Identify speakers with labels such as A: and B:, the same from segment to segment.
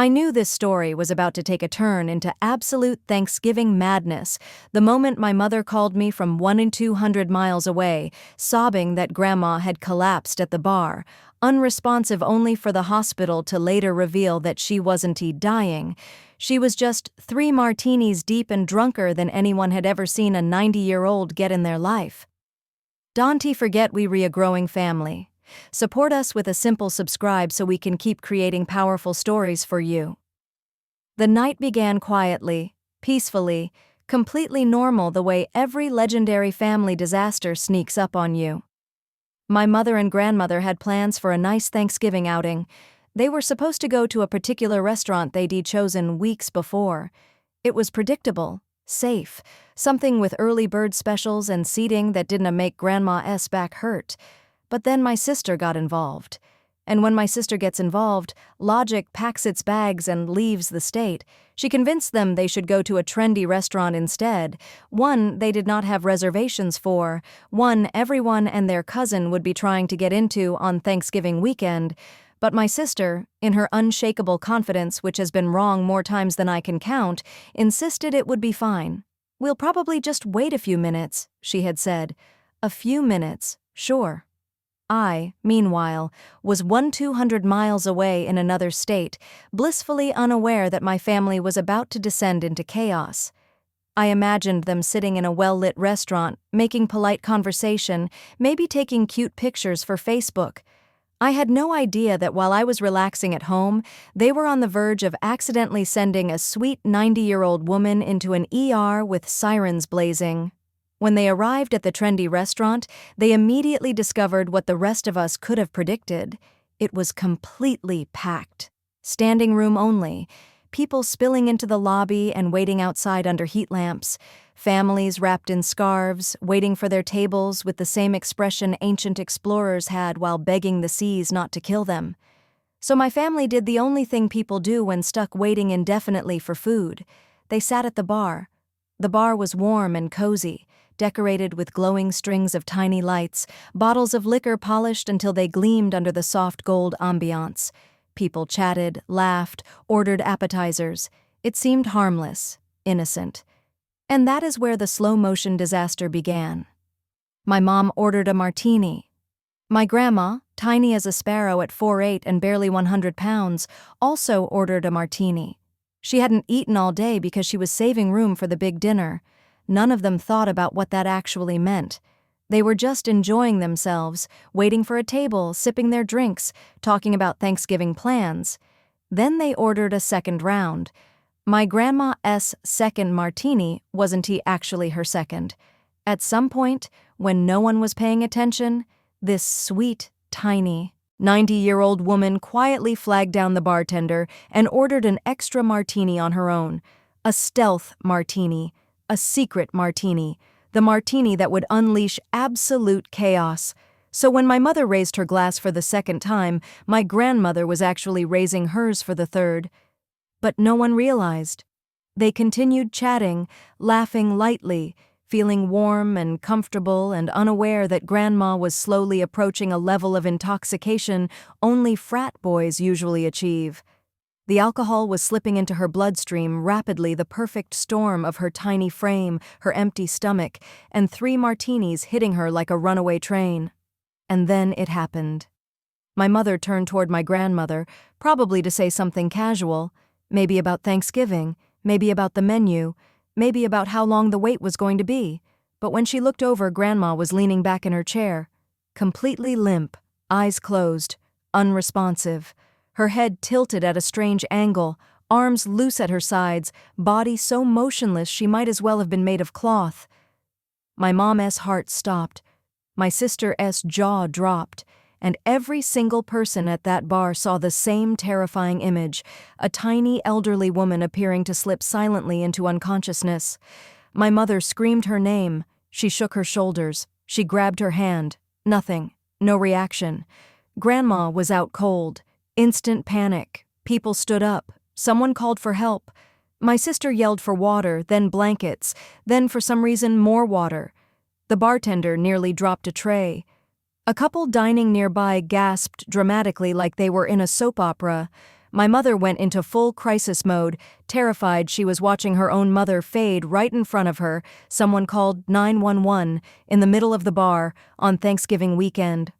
A: I knew this story was about to take a turn into absolute Thanksgiving madness the moment my mother called me from 200 miles away, sobbing that Grandma had collapsed at the bar, unresponsive only for the hospital to later reveal that she wasn't dying. She was just 3 martinis deep and drunker than anyone had ever seen a 90-year-old get in their life. Don't forget we a growing family. Support us with a simple subscribe so we can keep creating powerful stories for you. The night began quietly, peacefully, completely normal the way every legendary family disaster sneaks up on you. My mother and grandmother had plans for a nice Thanksgiving outing. They were supposed to go to a particular restaurant they'd chosen weeks before. It was predictable, safe, something with early bird specials and seating that didn't make Grandma's back hurt. But then my sister got involved. And when my sister gets involved, logic packs its bags and leaves the state. She convinced them they should go to a trendy restaurant instead, one they did not have reservations for, one everyone and their cousin would be trying to get into on Thanksgiving weekend. But my sister, in her unshakable confidence, which has been wrong more times than I can count, insisted it would be fine. "We'll probably just wait a few minutes," she had said. A few minutes, sure. I, meanwhile, was 200 miles away in another state, blissfully unaware that my family was about to descend into chaos. I imagined them sitting in a well-lit restaurant, making polite conversation, maybe taking cute pictures for Facebook. I had no idea that while I was relaxing at home, they were on the verge of accidentally sending a sweet 90-year-old woman into an ER with sirens blazing. When they arrived at the trendy restaurant, they immediately discovered what the rest of us could have predicted. It was completely packed. Standing room only. People spilling into the lobby and waiting outside under heat lamps. Families wrapped in scarves, waiting for their tables with the same expression ancient explorers had while begging the seas not to kill them. So my family did the only thing people do when stuck waiting indefinitely for food. They sat at the bar. The bar was warm and cozy, decorated with glowing strings of tiny lights, bottles of liquor polished until they gleamed under the soft gold ambiance. People chatted, laughed, ordered appetizers. It seemed harmless, innocent. And that is where the slow-motion disaster began. My mom ordered a martini. My grandma, tiny as a sparrow at 4'8" and barely 100 pounds, also ordered a martini. She hadn't eaten all day because she was saving room for the big dinner. None of them thought about what that actually meant. They were just enjoying themselves, waiting for a table, sipping their drinks, talking about Thanksgiving plans. Then they ordered a second round. My grandma's second martini wasn't actually her second. At some point, when no one was paying attention, this sweet, tiny, 90-year-old woman quietly flagged down the bartender and ordered an extra martini on her own. A stealth martini. A secret martini, the martini that would unleash absolute chaos. So when my mother raised her glass for the second time, my grandmother was actually raising hers for the third. But no one realized. They continued chatting, laughing lightly, feeling warm and comfortable and unaware that Grandma was slowly approaching a level of intoxication only frat boys usually achieve. The alcohol was slipping into her bloodstream rapidly, the perfect storm of her tiny frame, her empty stomach, and 3 martinis hitting her like a runaway train. And then it happened. My mother turned toward my grandmother, probably to say something casual, maybe about Thanksgiving, maybe about the menu, maybe about how long the wait was going to be. But when she looked over, Grandma was leaning back in her chair, completely limp, eyes closed, unresponsive. Her head tilted at a strange angle, arms loose at her sides, body so motionless she might as well have been made of cloth. My mom's heart stopped. My sister's jaw dropped. And every single person at that bar saw the same terrifying image, a tiny elderly woman appearing to slip silently into unconsciousness. My mother screamed her name. She shook her shoulders. She grabbed her hand. Nothing. No reaction. Grandma was out cold. Instant panic. People stood up. Someone called for help. My sister yelled for water, then blankets, then for some reason more water. The bartender nearly dropped a tray. A couple dining nearby gasped dramatically like they were in a soap opera. My mother went into full crisis mode, terrified she was watching her own mother fade right in front of her. Someone called 911 in the middle of the bar on Thanksgiving weekend.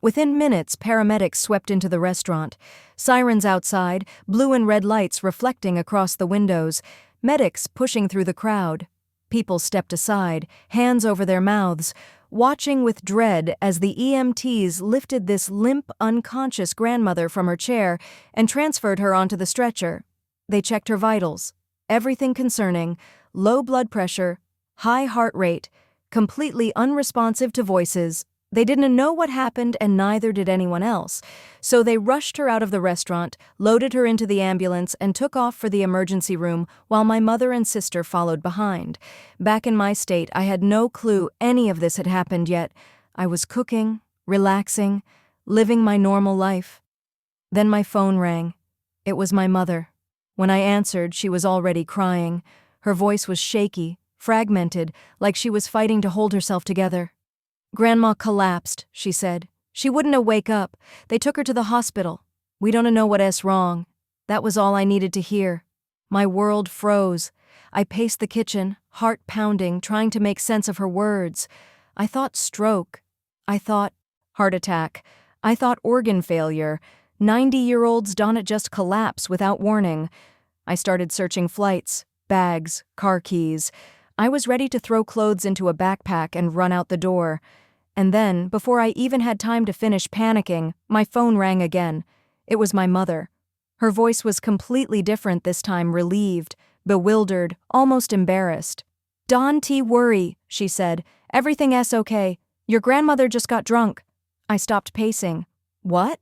A: Within minutes, paramedics swept into the restaurant. Sirens outside, blue and red lights reflecting across the windows, medics pushing through the crowd. People stepped aside, hands over their mouths, watching with dread as the EMTs lifted this limp, unconscious grandmother from her chair and transferred her onto the stretcher. They checked her vitals. Everything concerning: low blood pressure, high heart rate, completely unresponsive to voices. They didn't know what happened, and neither did anyone else, so they rushed her out of the restaurant, loaded her into the ambulance, and took off for the emergency room while my mother and sister followed behind. Back in my state, I had no clue any of this had happened yet. I was cooking, relaxing, living my normal life. Then my phone rang. It was my mother. When I answered, she was already crying. Her voice was shaky, fragmented, like she was fighting to hold herself together. "Grandma collapsed," she said. "She wouldn't wake up. They took her to the hospital. We don't know what's wrong." That was all I needed to hear. My world froze. I paced the kitchen, heart pounding, trying to make sense of her words. I thought stroke. I thought heart attack. I thought organ failure. 90-year-olds don't just collapse without warning. I started searching flights, bags, car keys. I was ready to throw clothes into a backpack and run out the door. And then, before I even had time to finish panicking, my phone rang again. It was my mother. Her voice was completely different this time, relieved, bewildered, almost embarrassed. "Don't worry," she said. "Everything's okay. Your grandmother just got drunk." I stopped pacing. "What?"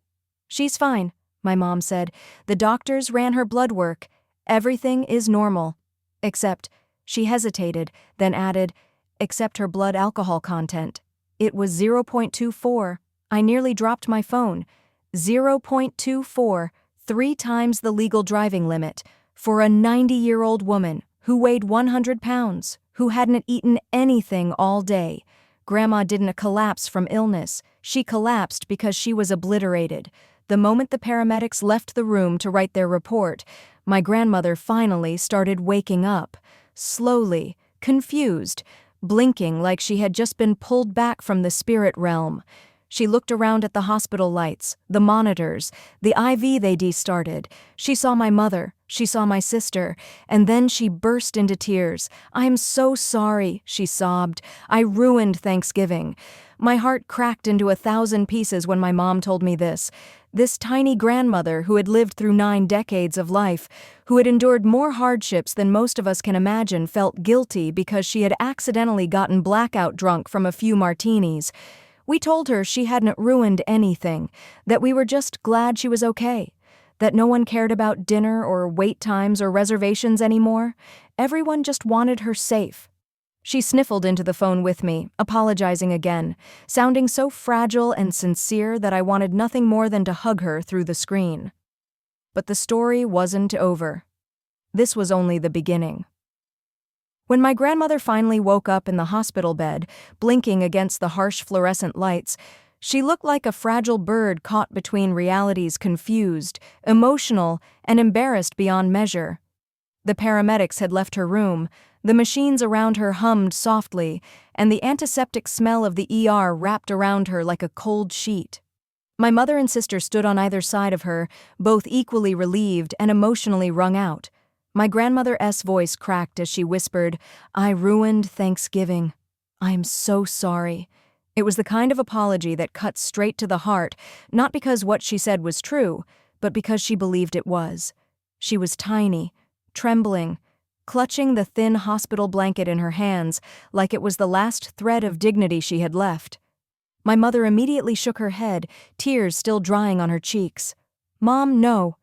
A: "She's fine," my mom said. "The doctors ran her blood work. Everything is normal. Except," she hesitated, then added, "except her blood alcohol content. It was 0.24. I nearly dropped my phone. 0.24, 3 times the legal driving limit, for a 90-year-old woman who weighed 100 pounds, who hadn't eaten anything all day. Grandma didn't collapse from illness. She collapsed because she was obliterated. The moment the paramedics left the room to write their report, my grandmother finally started waking up. Slowly, confused, blinking like she had just been pulled back from the spirit realm. She looked around at the hospital lights, the monitors, the IV they destarted. She saw my mother, she saw my sister, and then she burst into tears. "I'm so sorry," she sobbed. "I ruined Thanksgiving." My heart cracked into 1,000 pieces when my mom told me this. This tiny grandmother who had lived through 9 decades of life, who had endured more hardships than most of us can imagine, felt guilty because she had accidentally gotten blackout drunk from a few martinis. We told her she hadn't ruined anything, that we were just glad she was okay, that no one cared about dinner or wait times or reservations anymore. Everyone just wanted her safe. She sniffled into the phone with me, apologizing again, sounding so fragile and sincere that I wanted nothing more than to hug her through the screen. But the story wasn't over. This was only the beginning. When my grandmother finally woke up in the hospital bed, blinking against the harsh fluorescent lights, she looked like a fragile bird caught between realities, confused, emotional, and embarrassed beyond measure. The paramedics had left her room, the machines around her hummed softly, and the antiseptic smell of the ER wrapped around her like a cold sheet. My mother and sister stood on either side of her, both equally relieved and emotionally wrung out. My grandmother's voice cracked as she whispered, "I ruined Thanksgiving. I'm so sorry." It was the kind of apology that cut straight to the heart, not because what she said was true, but because she believed it was. She was tiny, trembling, clutching the thin hospital blanket in her hands like it was the last thread of dignity she had left. My mother immediately shook her head, tears still drying on her cheeks. "Mom, no.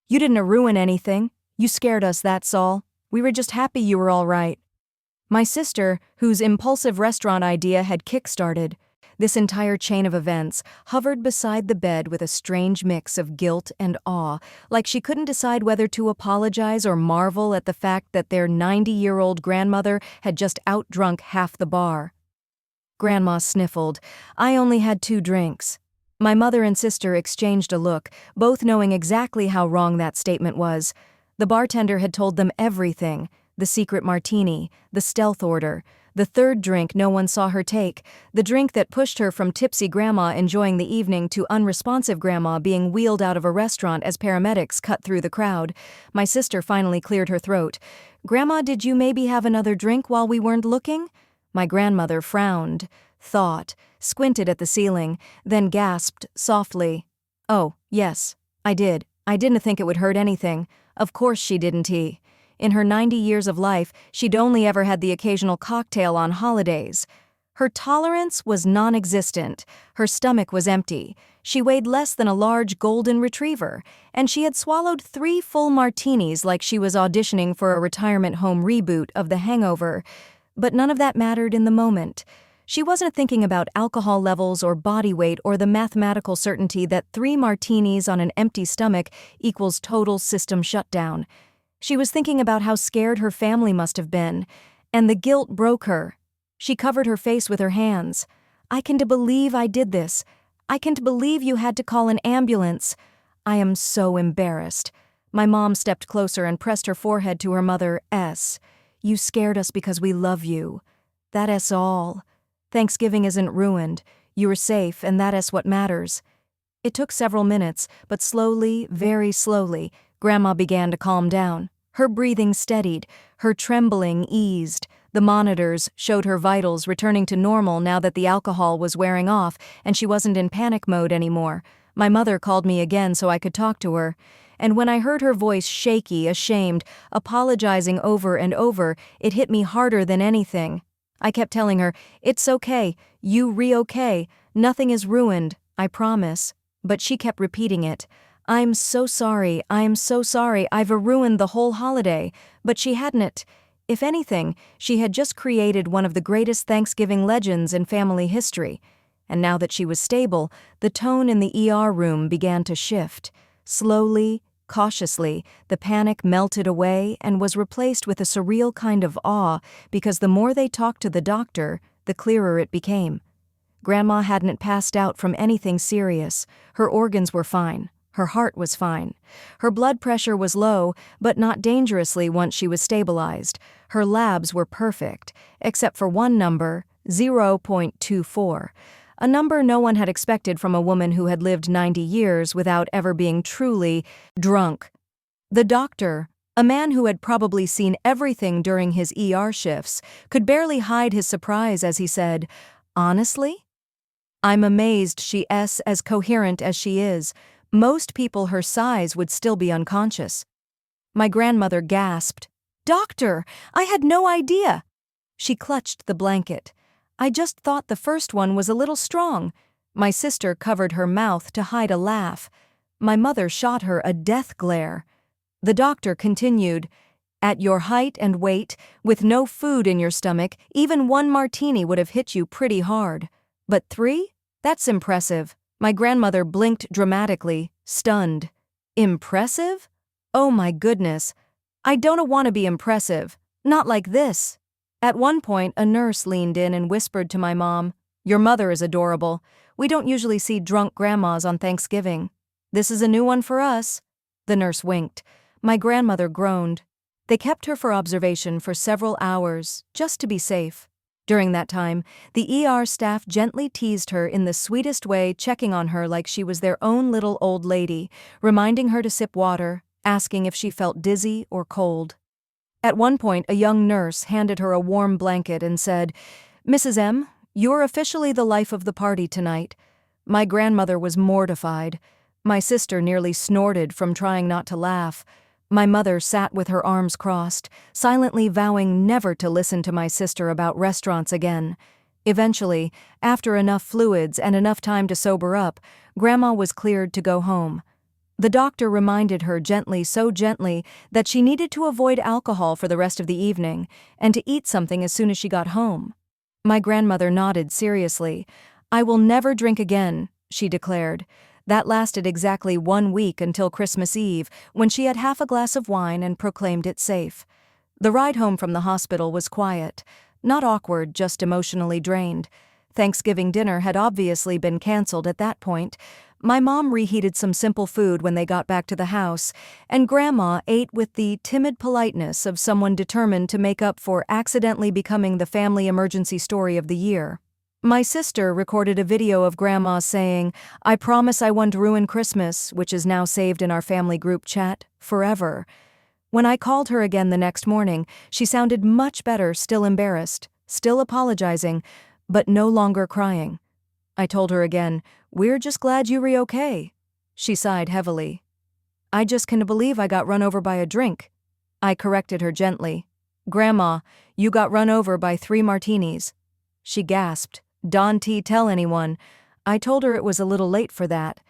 A: You didn't ruin anything. You scared us, that's all. We were just happy you were all right." My sister, whose impulsive restaurant idea had kick-started this entire chain of events, hovered beside the bed with a strange mix of guilt and awe, like she couldn't decide whether to apologize or marvel at the fact that their 90-year-old grandmother had just outdrunk half the bar. Grandma sniffled. "I only had 2 drinks." My mother and sister exchanged a look, both knowing exactly how wrong that statement was. The bartender had told them everything: the secret martini, the stealth order, the third drink no one saw her take, the drink that pushed her from tipsy grandma enjoying the evening to unresponsive grandma being wheeled out of a restaurant as paramedics cut through the crowd. My sister finally cleared her throat. "Grandma, did you maybe have another drink while we weren't looking?" My grandmother frowned, thought, squinted at the ceiling, then gasped softly, "Oh, yes, I did. I didn't think it would hurt anything. Of course she didn't." In her 90 years of life, she'd only ever had the occasional cocktail on holidays. Her tolerance was non-existent. Her stomach was empty. She weighed less than a large golden retriever, and she had swallowed 3 full martinis like she was auditioning for a retirement home reboot of The Hangover. But none of that mattered in the moment. She wasn't thinking about alcohol levels or body weight or the mathematical certainty that 3 martinis on an empty stomach equals total system shutdown. She was thinking about how scared her family must have been, and the guilt broke her. She covered her face with her hands. "I can't believe I did this. I can't believe you had to call an ambulance. I am so embarrassed." My mom stepped closer and pressed her forehead to her mother's. "You scared us because we love you. That's all. Thanksgiving isn't ruined. You were safe, and that's what matters." It took several minutes, but slowly, very slowly, Grandma began to calm down. Her breathing steadied, her trembling eased. The monitors showed her vitals returning to normal now that the alcohol was wearing off and she wasn't in panic mode anymore. My mother called me again so I could talk to her. And when I heard her voice shaky, ashamed, apologizing over and over, it hit me harder than anything. I kept telling her, "It's okay, you re-okay, nothing is ruined, I promise." But she kept repeating it. I'm so sorry, I've ruined the whole holiday." But she hadn't. If anything, she had just created one of the greatest Thanksgiving legends in family history. And now that she was stable, the tone in the ER room began to shift. Slowly, cautiously, the panic melted away and was replaced with a surreal kind of awe, because the more they talked to the doctor, the clearer it became. Grandma hadn't passed out from anything serious. Her organs were fine. Her heart was fine. Her blood pressure was low, but not dangerously once she was stabilized. Her labs were perfect, except for one number, 0.24, a number no one had expected from a woman who had lived 90 years without ever being truly drunk. The doctor, a man who had probably seen everything during his ER shifts, could barely hide his surprise as he said, "Honestly? I'm amazed she's as coherent as she is. Most people her size would still be unconscious." My grandmother gasped, "Doctor, I had no idea." She clutched the blanket. "I just thought the first one was a little strong." My sister covered her mouth to hide a laugh. My mother shot her a death glare. The doctor continued, "At your height and weight, with no food in your stomach, even 1 martini would have hit you pretty hard. But 3? That's impressive." My grandmother blinked dramatically, stunned. "Impressive? Oh my goodness. I don't want to be impressive. Not like this." At one point, a nurse leaned in and whispered to my mom, "Your mother is adorable. We don't usually see drunk grandmas on Thanksgiving. This is a new one for us." The nurse winked. My grandmother groaned. They kept her for observation for several hours, just to be safe. During that time, the ER staff gently teased her in the sweetest way, checking on her like she was their own little old lady, reminding her to sip water, asking if she felt dizzy or cold. At one point, a young nurse handed her a warm blanket and said, "Mrs. M, you're officially the life of the party tonight." My grandmother was mortified. My sister nearly snorted from trying not to laugh. My mother sat with her arms crossed, silently vowing never to listen to my sister about restaurants again. Eventually, after enough fluids and enough time to sober up, Grandma was cleared to go home. The doctor reminded her gently, so gently, that she needed to avoid alcohol for the rest of the evening, and to eat something as soon as she got home. My grandmother nodded seriously. "I will never drink again," she declared. That lasted exactly 1 week until Christmas Eve, when she had half a glass of wine and proclaimed it safe. The ride home from the hospital was quiet. Not awkward, just emotionally drained. Thanksgiving dinner had obviously been canceled at that point. My mom reheated some simple food when they got back to the house, and Grandma ate with the timid politeness of someone determined to make up for accidentally becoming the family emergency story of the year. My sister recorded a video of Grandma saying, "I promise I won't ruin Christmas," which is now saved in our family group chat, forever. When I called her again the next morning, she sounded much better, still embarrassed, still apologizing, but no longer crying. I told her again, "We're just glad you're okay." She sighed heavily. "I just can't believe I got run over by a drink." I corrected her gently. "Grandma, you got run over by 3 martinis." She gasped. "Don't tell anyone." I told her it was a little late for that.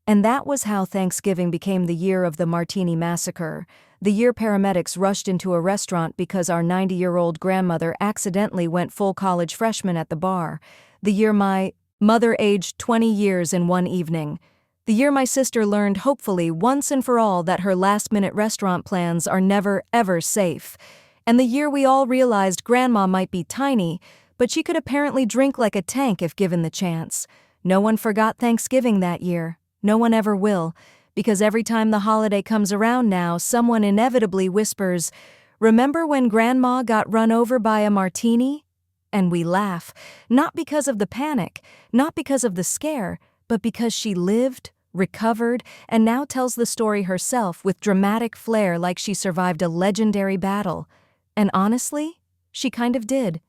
A: And that was how Thanksgiving became the year of the Martini Massacre, the year paramedics rushed into a restaurant because our 90-year-old grandmother accidentally went full college freshman at the bar, the year my mother aged 20 years in one evening, the year my sister learned, hopefully once and for all, that her last-minute restaurant plans are never, ever safe, and the year we all realized Grandma might be tiny, but she could apparently drink like a tank if given the chance. No one forgot Thanksgiving that year. No one ever will, because every time the holiday comes around now, someone inevitably whispers, "Remember when Grandma got run over by a martini?" And we laugh, not because of the panic, not because of the scare, but because she lived, recovered, and now tells the story herself with dramatic flair like she survived a legendary battle. And honestly, she kind of did.